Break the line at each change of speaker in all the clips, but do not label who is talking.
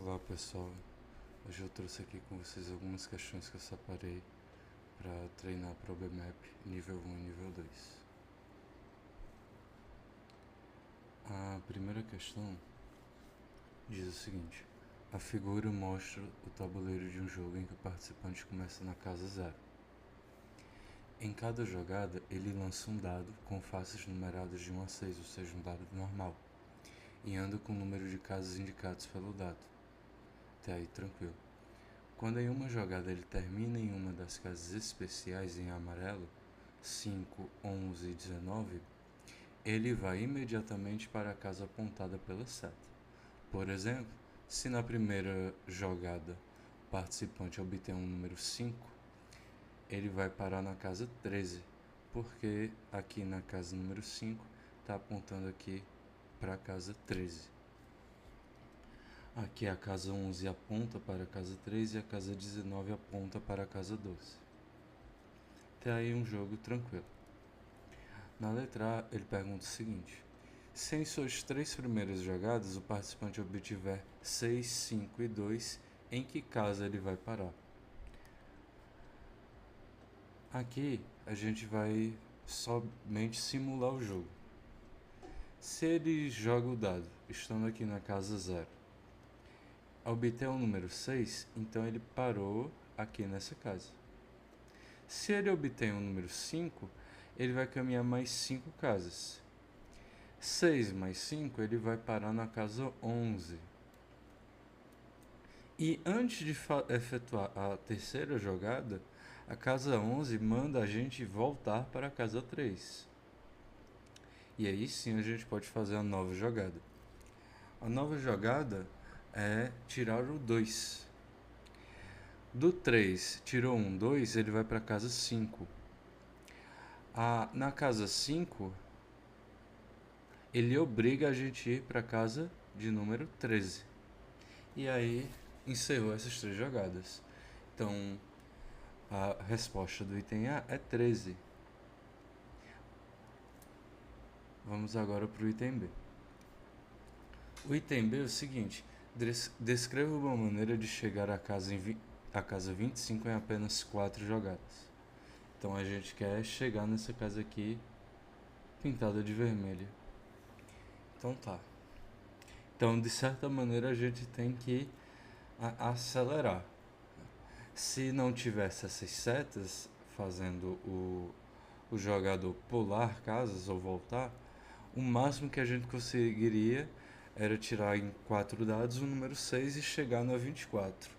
Olá pessoal, hoje eu trouxe aqui com vocês algumas questões que eu separei para treinar ProBMap nível 1 e nível 2. A primeira questão diz o seguinte: a figura mostra o tabuleiro de um jogo em que o participante começa na casa 0. Em cada jogada, ele lança um dado com faces numeradas de 1 a 6, ou seja, um dado normal, e anda com o número de casas indicados pelo dado. Até aí tranquilo. Quando em uma jogada ele termina em uma das casas especiais em amarelo, 5, 11 e 19, ele vai imediatamente para a casa apontada pela seta. Por exemplo, se na primeira jogada o participante obter um número 5, ele vai parar na casa 13, porque aqui na casa número 5 está apontando aqui para a casa 13. Aqui a casa 11 aponta para a casa 13 e a casa 19 aponta para a casa 12. Até aí um jogo tranquilo. Na letra A, ele pergunta o seguinte: se em suas 3 primeiras jogadas o participante obtiver 6, 5 e 2, em que casa ele vai parar? Aqui a gente vai somente simular o jogo. Se ele joga o dado, estando aqui na casa 0, obter o número 6, então ele parou aqui nessa casa. Se ele obtém o número 5, ele vai caminhar mais 5 casas. 6 mais 5, ele vai parar na casa 11. E antes de efetuar a terceira jogada, a casa 11 manda a gente voltar para a casa 3. E aí sim a gente pode fazer a nova jogada. A nova jogada é tirar o 2. Do 3, tirou um 2, ele vai para a casa 5. Na casa 5, ele obriga a gente a ir para a casa de número 13. E aí encerrou essas 3 jogadas. Então, a resposta do item A é 13. Vamos agora para o item B. O item B é o seguinte: descreva uma maneira de chegar à casa 25 em apenas 4 jogadas. Então a gente quer chegar nessa casa aqui pintada de vermelho. Então tá. Então, de certa maneira, a gente tem que acelerar. Se não tivesse essas setas fazendo o jogador pular casas ou voltar, o máximo que a gente conseguiria era tirar em 4 dados o número 6 e chegar na 24.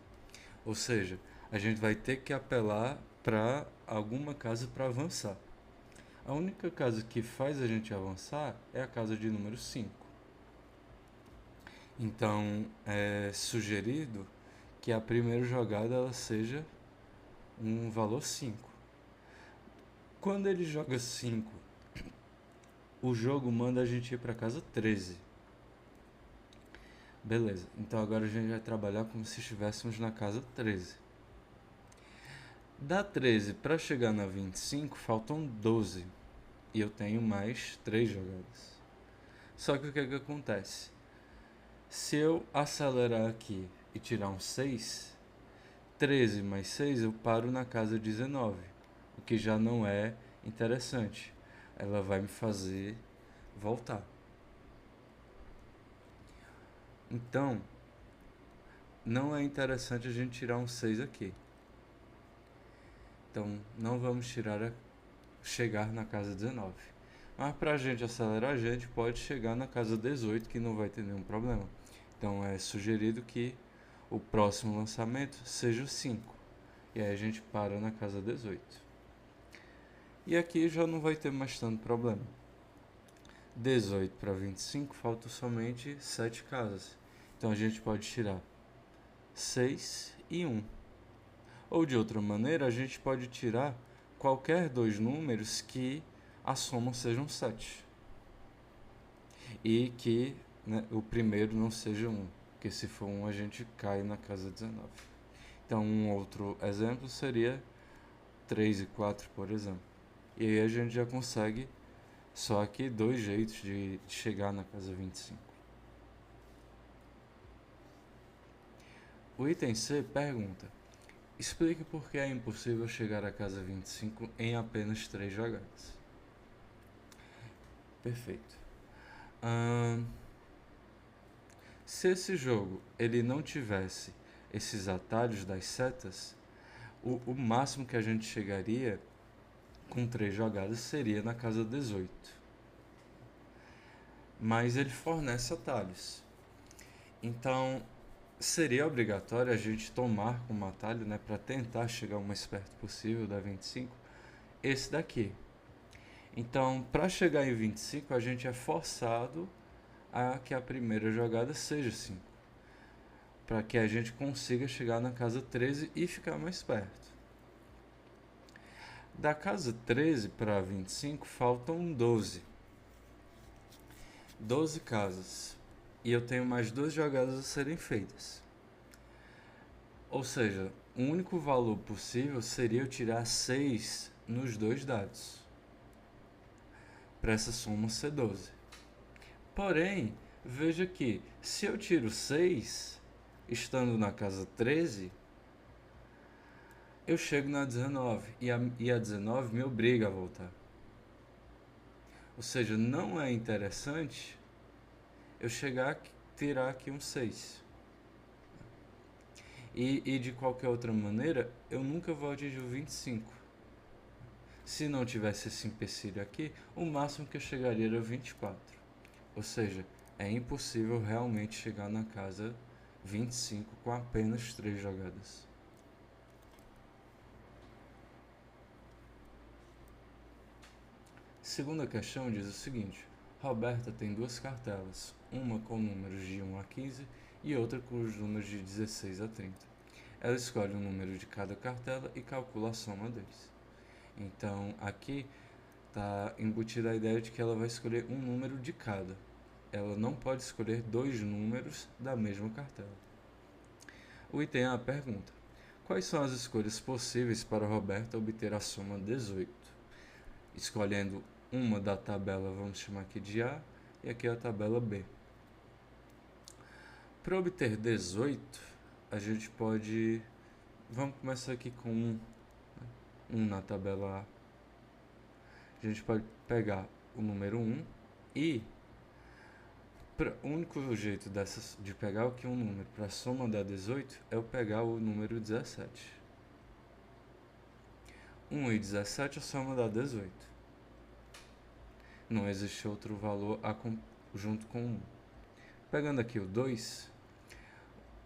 Ou seja, a gente vai ter que apelar para alguma casa para avançar. A única casa que faz a gente avançar é a casa de número 5. Então, é sugerido que a primeira jogada ela seja um valor 5. Quando ele joga 5, o jogo manda a gente ir para casa 13. Beleza, então agora a gente vai trabalhar como se estivéssemos na casa 13. Da 13 para chegar na 25 faltam 12. E eu tenho mais 3 jogadas. Só que o que acontece? Se eu acelerar aqui e tirar um 6, 13 mais 6 eu paro na casa 19, o que já não é interessante. Ela vai me fazer voltar. Então, não é interessante a gente tirar um 6 aqui. Então, não vamos chegar na casa 19. Mas para a gente acelerar, a gente pode chegar na casa 18, que não vai ter nenhum problema. Então, é sugerido que o próximo lançamento seja o 5. E aí a gente para na casa 18. E aqui já não vai ter mais tanto problema. 18 para 25 faltam somente 7 casas. Então a gente pode tirar 6 e 1. Ou de outra maneira, a gente pode tirar qualquer 2 números que a soma seja um 7. E que o primeiro não seja 1. Porque se for 1 a gente cai na casa 19. Então um outro exemplo seria 3 e 4, por exemplo. E aí a gente já consegue só aqui 2 jeitos de chegar na casa 25. O item C pergunta: explique por que é impossível chegar à casa 25 em apenas 3 jogadas. Perfeito. Se esse jogo ele não tivesse esses atalhos das setas, o máximo que a gente chegaria com 3 jogadas seria na casa 18. Mas ele fornece atalhos. Então, seria obrigatório a gente tomar como atalho, né, para tentar chegar o mais perto possível da 25, esse daqui. Então, para chegar em 25, a gente é forçado a que a primeira jogada seja 5, para que a gente consiga chegar na casa 13 e ficar mais perto. Da casa 13 para 25 faltam 12 casas, e eu tenho mais 2 jogadas a serem feitas. Ou seja, o único valor possível seria eu tirar 6 nos 2 dados, para essa soma ser 12. Porém, veja que se eu tiro 6, estando na casa 13, eu chego na 19, e a 19 me obriga a voltar. Ou seja, não é interessante eu tirar aqui um 6. E de qualquer outra maneira, eu nunca vou atingir o 25. Se não tivesse esse empecilho aqui, o máximo que eu chegaria era 24. Ou seja, é impossível realmente chegar na casa 25 com apenas 3 jogadas. Segunda questão diz o seguinte: Roberta tem 2 cartelas, uma com números de 1 a 15 e outra com os números de 16 a 30. Ela escolhe um número de cada cartela e calcula a soma deles. Então, aqui está embutida a ideia de que ela vai escolher um número de cada. Ela não pode escolher 2 números da mesma cartela. O item A pergunta: quais são as escolhas possíveis para Roberta obter a soma 18? Escolhendo uma da tabela, vamos chamar aqui de A, e aqui a tabela B. Para obter 18, a gente pode... Vamos começar aqui com 1 na tabela A. A gente pode pegar o número 1 e o único jeito de pegar aqui um número para a soma da 18 é eu pegar o número 17. 1 e 17 a soma dá 18. Não existe outro valor junto com 1. Pegando aqui o 2,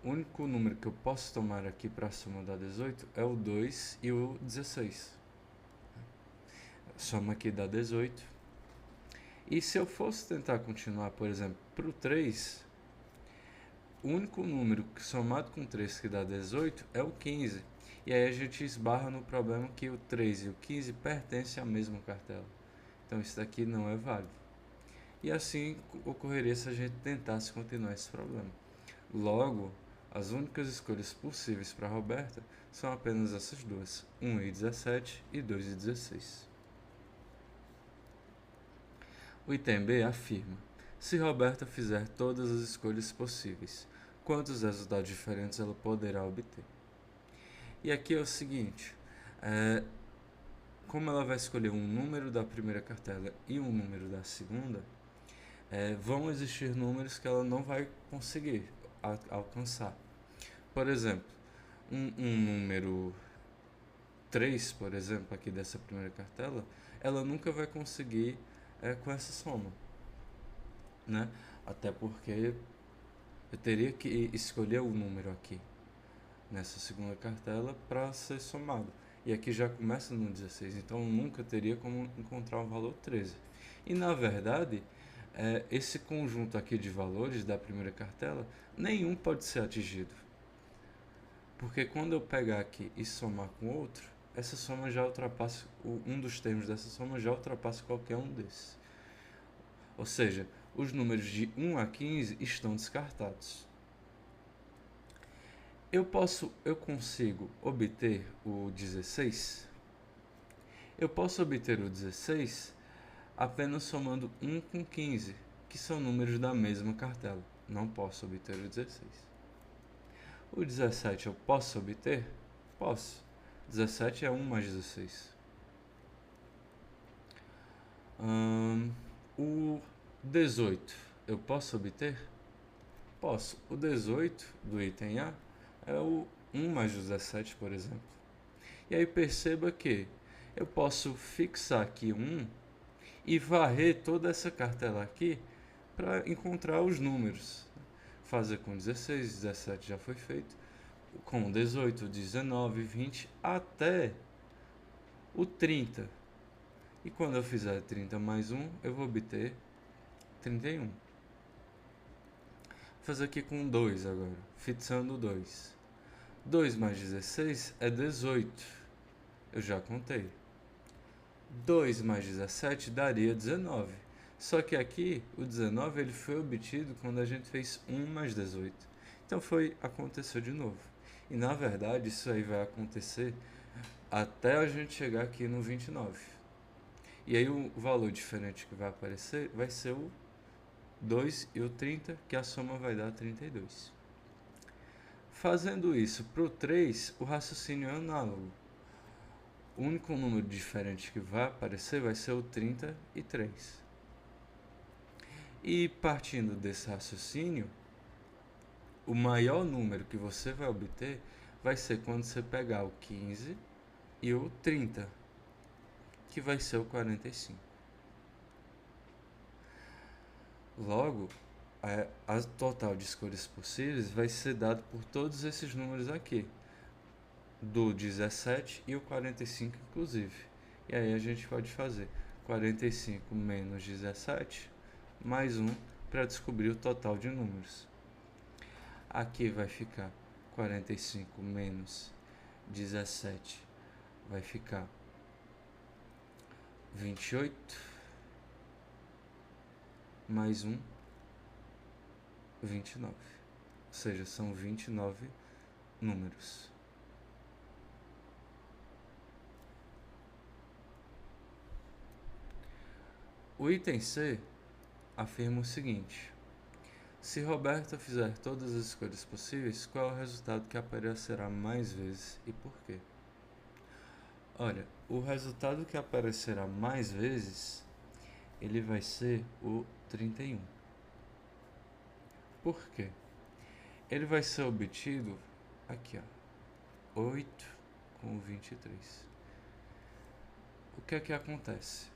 o único número que eu posso tomar aqui para a soma da 18 é o 2 e o 16. Soma aqui dá 18. E se eu fosse tentar continuar, por exemplo, para o 3, o único número somado com 3 que dá 18 é o 15. E aí a gente esbarra no problema que o 3 e o 15 pertencem à mesma cartela. Então isso daqui não é válido. E assim ocorreria se a gente tentasse continuar esse problema. Logo, as únicas escolhas possíveis para Roberta são apenas essas duas: 1 e 17 e 2 e 16. O item B afirma: se Roberta fizer todas as escolhas possíveis, quantos resultados diferentes ela poderá obter? E aqui é o seguinte: como ela vai escolher um número da primeira cartela e um número da segunda, vão existir números que ela não vai conseguir alcançar. Por exemplo, um número 3, por exemplo, aqui dessa primeira cartela, ela nunca vai conseguir com essa soma, né? Até porque eu teria que escolher o número aqui nessa segunda cartela para ser somado. E aqui já começa no 16, então eu nunca teria como encontrar o valor 13. E na verdade, esse conjunto aqui de valores da primeira cartela, nenhum pode ser atingido. Porque quando eu pegar aqui e somar com outro, essa soma já ultrapassa, um dos termos dessa soma já ultrapassa qualquer um desses. Ou seja, os números de 1 a 15 estão descartados. Eu consigo obter o 16? Eu posso obter o 16 apenas somando 1 com 15, que são números da mesma cartela. Não posso obter o 16. O 17 eu posso obter? Posso. 17 é 1 mais 16. O 18 eu posso obter? Posso. O 18 do item A é o 1 mais 17, por exemplo. E aí perceba que eu posso fixar aqui 1 e varrer toda essa cartela aqui para encontrar os números. Fazer com 16, 17 já foi feito, com 18, 19, 20 até o 30. E quando eu fizer 30 mais 1, eu vou obter 31. Vou fazer aqui com 2 agora, fixando 2. 2 mais 16 é 18. Eu já contei. 2 mais 17 daria 19. Só que aqui, o 19 ele foi obtido quando a gente fez 1 mais 18. Então aconteceu de novo. E na verdade isso aí vai acontecer até a gente chegar aqui no 29. E aí o valor diferente que vai aparecer vai ser o 2 e o 30, que a soma vai dar 32. Fazendo isso para o 3, o raciocínio é análogo. O único número diferente que vai aparecer vai ser o 33. E partindo desse raciocínio, o maior número que você vai obter vai ser quando você pegar o 15 e o 30, que vai ser o 45. Logo, a total de escolhas possíveis vai ser dado por todos esses números aqui, do 17 e o 45 inclusive. E aí a gente pode fazer 45 menos 17 mais 1 para descobrir o total de números. Aqui vai ficar 45 menos 17, vai ficar 28, mais 1, 29. Ou seja, são 29 números. O item C afirma o seguinte: se Roberta fizer todas as escolhas possíveis, qual é o resultado que aparecerá mais vezes e por quê? Olha, o resultado que aparecerá mais vezes, ele vai ser o 31. Por quê? Ele vai ser obtido aqui, ó, 8 com 23. O que é que acontece?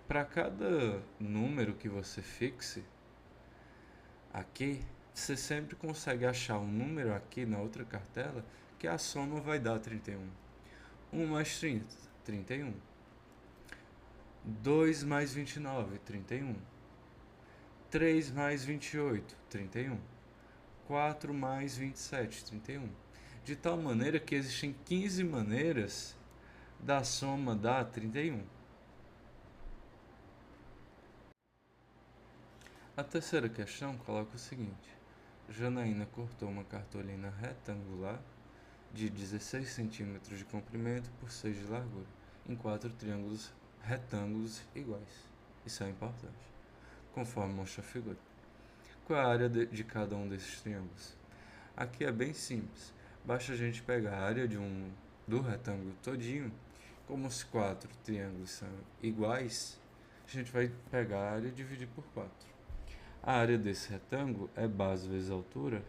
Para cada número que você fixe aqui, você sempre consegue achar um número aqui na outra cartela que a soma vai dar 31. 1 mais 30, 31. 2 mais 29, 31. 3 mais 28, 31. 4 mais 27, 31. De tal maneira que existem 15 maneiras da soma dar 31. A terceira questão coloca o seguinte: Janaína cortou uma cartolina retangular de 16 cm de comprimento por 6 de largura, em 4 triângulos retângulos iguais. Isso é importante, conforme mostra a figura. Qual é a área de cada um desses triângulos? Aqui é bem simples, basta a gente pegar a área do retângulo todinho. Como os 4 triângulos são iguais, a gente vai pegar a área e dividir por 4. A área desse retângulo é base vezes altura,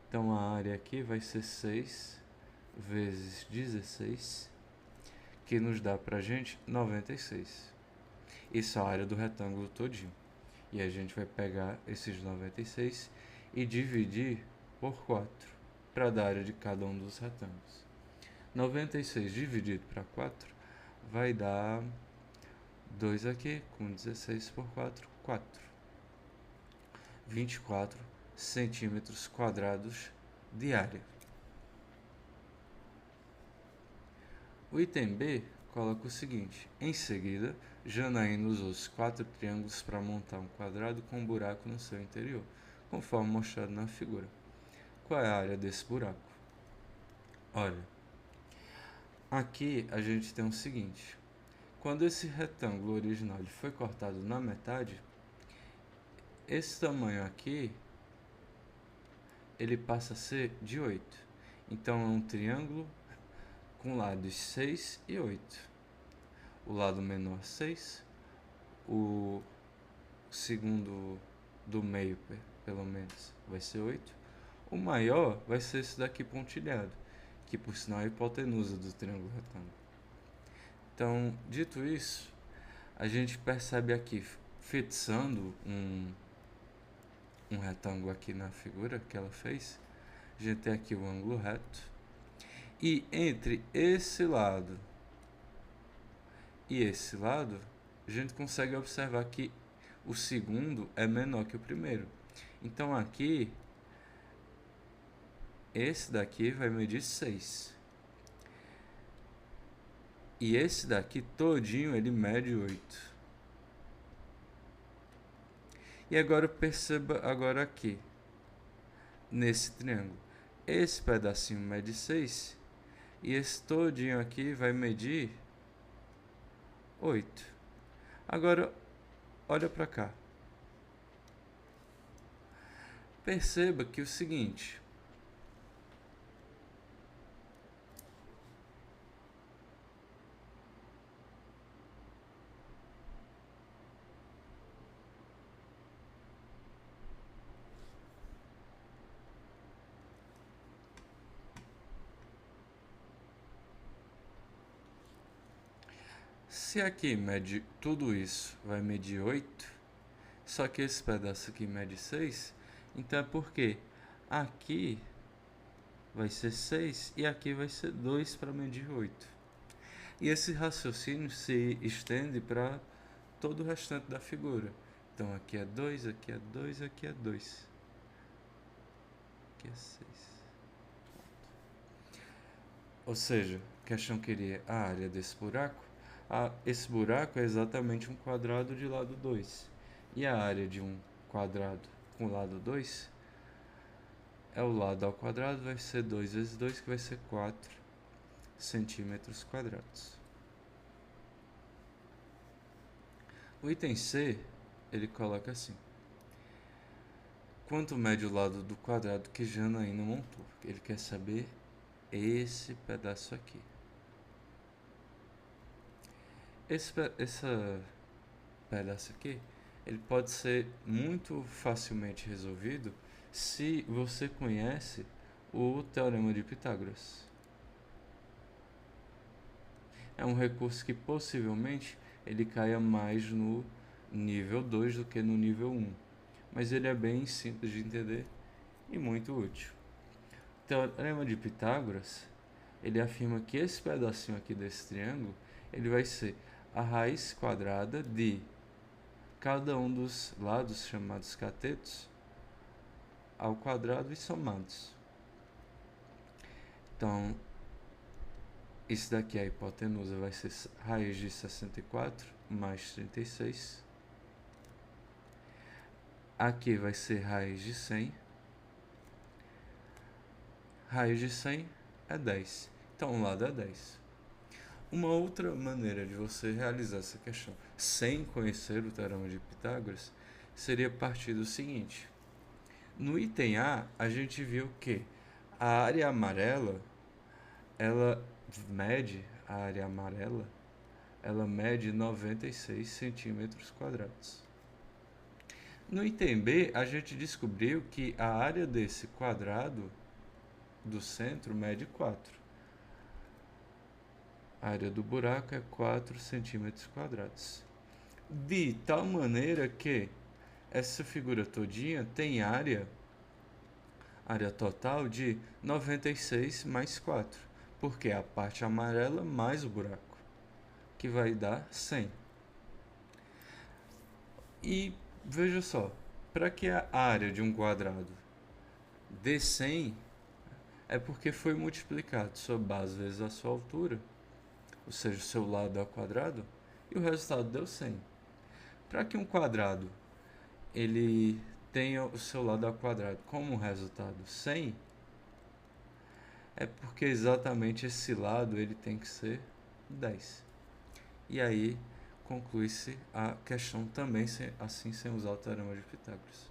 então a área aqui vai ser 6 vezes 16, que nos dá pra gente 96. Isso é a área do retângulo todinho. E a gente vai pegar esses 96 e dividir por 4 para dar a área de cada um dos retângulos. 96 dividido para 4 vai dar 2 aqui, com 16 por 4, 4. 24 centímetros quadrados de área. O item B coloca o seguinte: em seguida, Janaína usou os 4 triângulos para montar um quadrado com um buraco no seu interior, conforme mostrado na figura. Qual é a área desse buraco? Olha, aqui a gente tem o seguinte: quando esse retângulo original ele foi cortado na metade, esse tamanho aqui ele passa a ser de 8. Então, é um triângulo com lados 6 e 8. O lado menor 6, o segundo do meio, pelo menos, vai ser 8. O maior vai ser esse daqui pontilhado, que por sinal é a hipotenusa do triângulo retângulo. Então, dito isso, a gente percebe aqui, fixando um retângulo aqui na figura que ela fez, a gente tem aqui o ângulo reto, e entre esse lado e esse lado, a gente consegue observar que o segundo é menor que o primeiro. Então aqui, esse daqui vai medir 6. E esse daqui todinho ele mede 8. E agora perceba agora aqui, nesse triângulo. Esse pedacinho mede 6 e esse todinho aqui vai medir 8. Agora, olha para cá. Perceba que o seguinte, se aqui mede tudo isso, vai medir 8, só que esse pedaço aqui mede 6, então é porque aqui vai ser 6 e aqui vai ser 2 para medir 8. E esse raciocínio se estende para todo o restante da figura. Então aqui é 2, aqui é 2, aqui é 2. Aqui é 6. Ou seja, a questão queria a área desse buraco. Esse buraco é exatamente um quadrado de lado 2. E a área de um quadrado com lado 2 é o lado ao quadrado, vai ser 2 vezes 2, que vai ser 4 centímetros quadrados. O item C, ele coloca assim: quanto mede o lado do quadrado que Janaína montou? Ele quer saber esse pedaço aqui. Esse pedaço aqui, ele pode ser muito facilmente resolvido se você conhece o Teorema de Pitágoras. É um recurso que possivelmente ele caia mais no nível 2 do que no nível 1, mas ele é bem simples de entender e muito útil. O Teorema de Pitágoras, ele afirma que esse pedacinho aqui desse triângulo, ele vai ser a raiz quadrada de cada um dos lados chamados catetos ao quadrado e somados. Então, isso daqui, a hipotenusa, vai ser raiz de 64 mais 36. Aqui vai ser raiz de 100. Raiz de 100 é 10. Então, um lado é 10. Uma outra maneira de você realizar essa questão sem conhecer o Teorema de Pitágoras seria partir do seguinte. No item A, a gente viu que a área amarela, ela mede 96 centímetros quadrados. No item B, a gente descobriu que a área desse quadrado do centro mede 4. A área do buraco é 4 centímetros quadrados. De tal maneira que essa figura todinha tem área total de 96 mais 4, porque é a parte amarela mais o buraco, que vai dar 100. E veja só, para que a área de um quadrado dê 100, é porque foi multiplicado sua base vezes a sua altura, ou seja, o seu lado ao quadrado, e o resultado deu 100. Para que um quadrado ele tenha o seu lado ao quadrado como resultado 100, é porque exatamente esse lado ele tem que ser 10. E aí conclui-se a questão também assim sem usar o Teorema de Pitágoras.